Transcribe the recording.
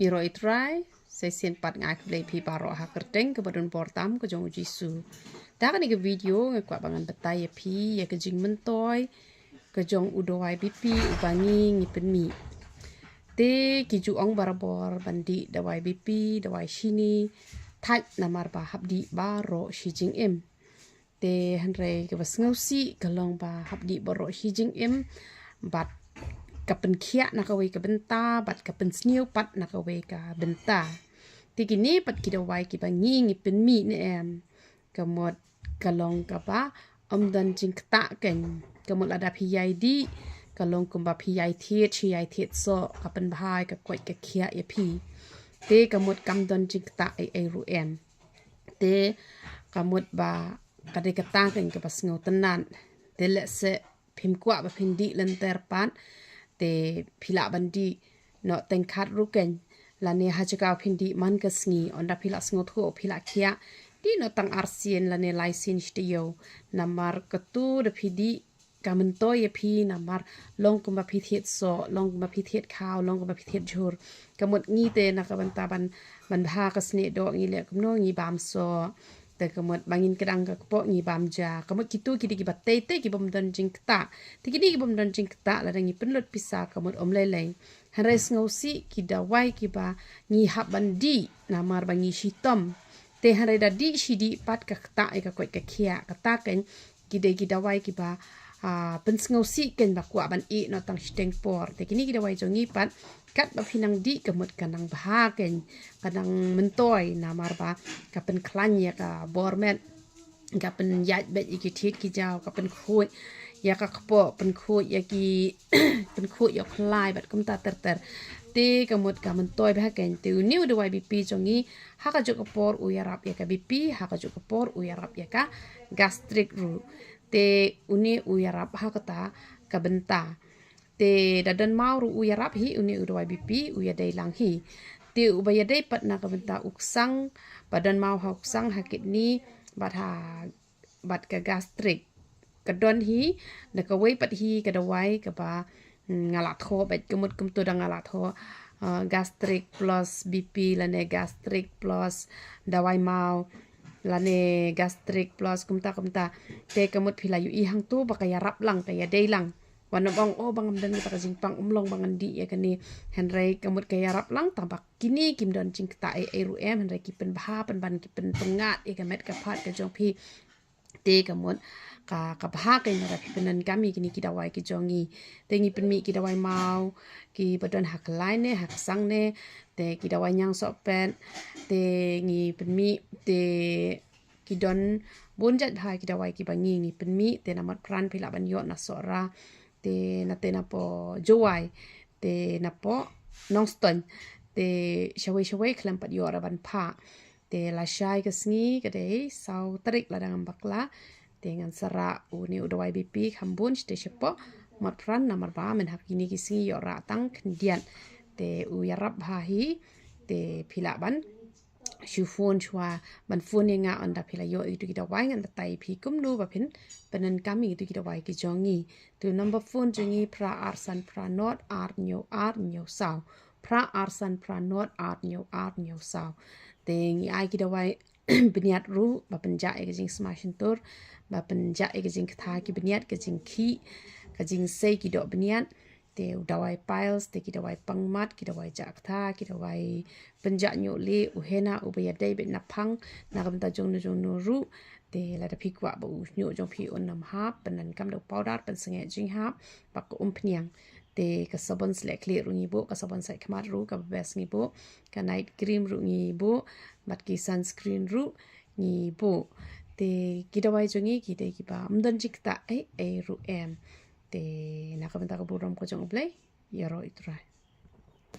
Iro itrai sesien pat ngai play pi paro ha kerteng ke badun portam ke jong jisu. Da kan ke video ngekwa bangan betai ya pi ya ke jing mentoy ke jong udowai bipi ubangi ngipen mi. Te ki ju ong barabor bandi dawai bipi dawai shini thach namar ba habdi baro shi jing em. Te hanre ke bas ngausi kalong ba habdi baro shi jing em bat kapen kia nak away ka benta bat kapen sniu pat nak away ka benta tiki ni pat kita wai ki bangi pen mi ni em kamot kalong ka ba dan jing kta ken kamot ada piyai di kalong kumba piyai thiet so kapen bahai ka kwat ka kia ya pi te kamot kam don jing kta ai ru em te kamot ba kade kata ken ka pas ngau tenan te le se phim kwa ba phindi lenter pat te pila bandi no tengkat ruken lane hajaka phindi man ka sngi onda pila sngot ho pila kia di no tang arsien lane laisin stiyo namar ketu de phidi kamento ye phi namar long kumba phithiet so long kumba phithiet khaw long kumba phithiet jhur kamot ngi te na ka banta ban bha ka sne do ngi le kumno ngi bam so te kamot bangin kedang ka po ngi bam ja kamot kitu kidi ki batte te ki bom don jing kta te kidi ki bom don jing kta la ngi penlut pisa kamot om leleng hares ngausi ki dawai ki ba ngi hab bandi namar bangi shitom te hare da di shidi pat ka kta ka kwat ka khia kata ken ki dawai ki ba pensngausi ken bakwa ban e no tang steng por te kini ki dawai jongi pat kat ba pinang di kamot kanang baha ken kanang mentoy namar ba kapen klan ya ka bormet kapen yat bet iki thit ki jaw kapen khoi ya ka kpo pen khoi ya ki pen khoi ya khlai bat kum ta ter te kamot ka mentoy ba ken te new de wai bp jongi ha ka jok por u yarap ya ka bp ha ka jok por u yarap ya ka gastric ru te uni u yarap ha kata ka benta te dadan mau ru uyarap hi uni udwai bipi uya dai lang hi te ubaya dai pat na ka benta uksang badan mau ha uksang ha kidney bat ka gastric kadon hi na ka wei pat hi ka dawai ka ba ngalat ho bet kumut kum to da ngalat ho gastric plus bp lane gastric plus dawai mau lane gastric plus kumta te kamut philayu i hang tu bakaya rap lang kaya dai lang wana bang bangam dan kita kasing pang umlong bangan di ya kani henry kamut kaya rap lang tampak kini kim don jing kta ru em henry kipen baha pen ban kipen pengat e kamet ka phat ka jong phi te kamut ka baha ka na pipenan kami kini kita wai ki jongi te ngi pen mi kita wai mau ki badon hak lain ne hak sang ne te kita wai nyang so pen te ngi pen mi te kidon bonjat hai kita wai ki bangi ngi pen mi te namat pran phila ban yo na sora te na po jowai te na po nongston te shawai klampat yo ban pha te la shai ka sngi ka dei sau tarik la dang bakla te ngan sara uni udawai bp khambun te shepo matran namar ba men hakini ki sngi yo ra tang khndian te u yarap ha hi te phila ban shufun chwa ban fun nga onda phila yo itu kita wai ngan tai phi kum nu ba phin penan kami itu kita wai ki jongi tu number phone jongi pra arsan pra not ar nyo saw pra arsan pra not ar nyo saw te ngi ai kita wai beniat ru ba penja e jing smashin tur ba penja e jing tha ki beniat ke jing khi ka jing sei ki do beniat te dawai piles te kita wai pangmat kita wai jak tha kita wai penja nyo le uhena ubaya dai bet naphang na kam ta jong no ru te la da phikwa ba u nyo jong phi on nam ha panan kam do powder pan singe jing ha ba ko pniang te ka sabon slek le ru ngi bo ka sabon sai khmat ru ka bes ngi bo ka night cream ru ngi bo bat ki sunscreen ru ngi bo te kita wai jongi ki te ki ba amdan jikta ru em te nakamenta ka buram ko jong play yaro itrai